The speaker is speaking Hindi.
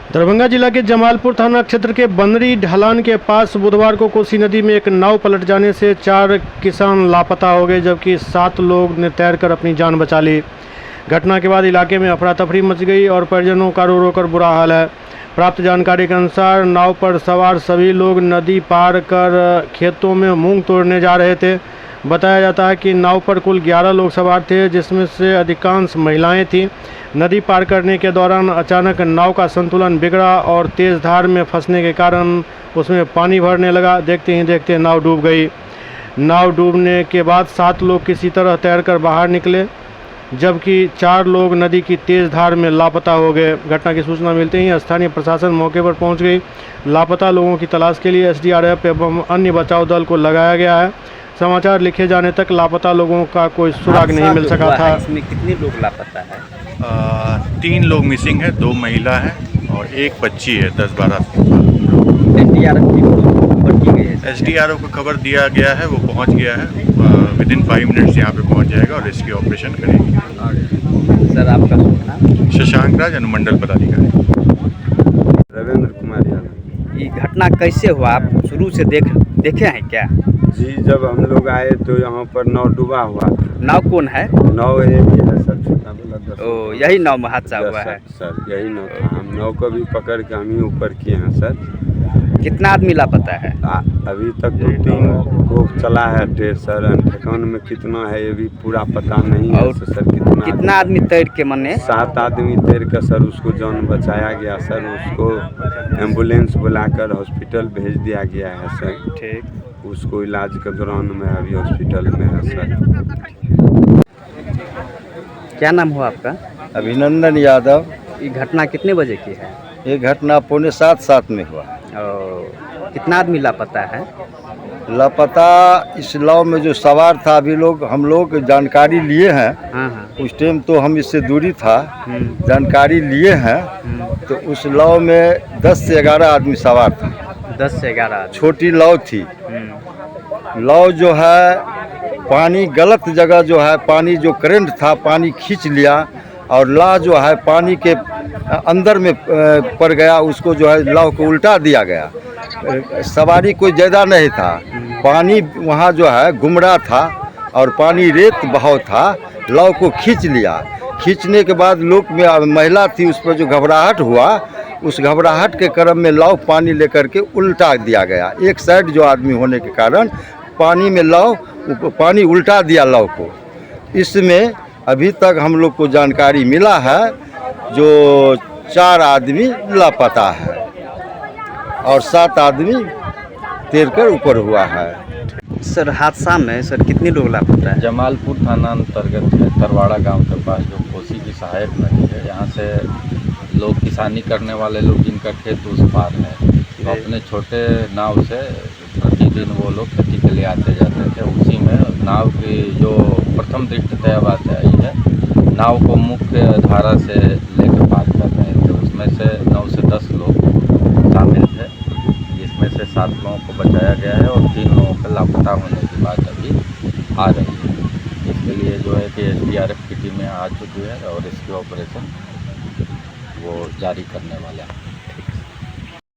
दरभंगा जिला के जमालपुर थाना क्षेत्र के बनरी ढलान के पास बुधवार को कोसी नदी में एक नाव पलट जाने से 4 किसान लापता हो गए, जबकि 7 लोग ने तैरकर अपनी जान बचा ली। घटना के बाद इलाके में अफरा तफरी मच गई और परिजनों का रो रो कर बुरा हाल है। प्राप्त जानकारी के अनुसार नाव पर सवार सभी लोग नदी पार कर खेतों में मूंग तोड़ने जा रहे थे। बताया जाता है कि नाव पर कुल 11 लोग सवार थे, जिसमें से अधिकांश महिलाएं थीं। नदी पार करने के दौरान अचानक नाव का संतुलन बिगड़ा और तेज़ धार में फंसने के कारण उसमें पानी भरने लगा। देखते ही देखते नाव डूब गई। नाव डूबने के बाद 7 लोग किसी तरह तैरकर बाहर निकले, जबकि 4 लोग नदी की तेज़ धार में लापता हो गए। घटना की सूचना मिलते ही स्थानीय प्रशासन मौके पर पहुंच गई। लापता लोगों की तलाश के लिए SDRF एवं अन्य बचाव दल को लगाया गया है। समाचार लिखे जाने तक लापता लोगों का कोई सुराग नहीं मिल सका था। इसमें कितने लोग लापता है? 3 लोग मिसिंग है, 2 महिला है और 1 बच्ची है 10-12 SDRF की खबर की गई है? SDRF को खबर दिया गया है, वो पहुंच गया है। विदिन 5 मिनट्स यहाँ पे पहुंच जाएगा और रेस्क्यू ऑपरेशन करेगी। सर, आपका शुभ नाम? शशांक राज, अनुमंडल पदाधिकारी। रविंद्र कुमार यादव। ये घटना कैसे हुआ? आप शुरू से देखे हैं क्या? जी, जब हम लोग आए तो यहाँ पर नाव डूबा हुआ था। नाव कौन है? नाव ये भी है सर, छोटा वाला। ओ, यही नाव में हादसा हुआ है? सर यही नाव था। हम नाव को भी पकड़ के हम ही ऊपर किए हैं सर। कितना आदमी लापता है? अभी तक तो 3 को चला है ढेर सर। ठिकान में कितना है ये भी पूरा पता नहीं है सर। कितना आदमी तैर के मने? 7 आदमी तैर कर सर उसको जान बचाया गया सर। उसको एम्बुलेंस बुलाकर हॉस्पिटल भेज दिया गया है सर। ठीक। उसको इलाज के दौरान में अभी हॉस्पिटल में है सर। क्या नाम हुआ आपका? अभिनंदन यादव। ये घटना कितने बजे की है? ये घटना 6:45 में हुआ। और कितना आदमी लापता है? लापता इस नाव में जो सवार था, अभी हम लोग जानकारी लिए हैं। हाँ। उस टाइम तो हम इससे दूरी था, जानकारी लिए हैं। तो उस नाव में 10 से 11 आदमी सवार था। 10 से 11? छोटी नाव थी। नाव जो है पानी गलत जगह जो है, पानी जो करंट था पानी खींच लिया और नाव जो है पानी के अंदर में पड़ गया। उसको जो है नाव को उल्टा दिया गया। सवारी कोई ज़्यादा नहीं था। पानी वहाँ जो है घुमड़ा था और पानी रेत बहाव था। नाव को खींच लिया। खींचने के बाद लोग में महिला थी, उस पर जो घबराहट हुआ, उस घबराहट के क्रम में नाव पानी लेकर के उल्टा दिया गया। एक साइड जो आदमी होने के कारण पानी में पानी उल्टा दिया नाव को। इसमें अभी तक हम लोग को जानकारी मिला है जो 4 आदमी लापता है और 7 आदमी तैरकर ऊपर हुआ है। सर, हादसा में सर कितने लोग लापता है? जमालपुर थाना अंतर्गत है, तरवाड़ा गांव के पास जो कोसी की सहायक नदी है, यहाँ से लोग किसानी करने वाले लोग जिनका खेत उस पार है, तो अपने छोटे नाव से प्रतिदिन वो लोग खेती के लिए आते जाते थे। उसी में नाव की जो प्रथम दृष्टया बात आई है, नाव को मुख्य धारा से लेकर पार कर रहे थे। उसमें से 9 से 10 लोग शामिल थे, जिसमें से 7 लोगों को बचाया गया है और 3 लोगों के लापता होने की बात अभी आ रही है। इसके लिए जो है कि SDRF की टीमें आ चुकी है और इसके ऑपरेशन वो जारी करने वाला है।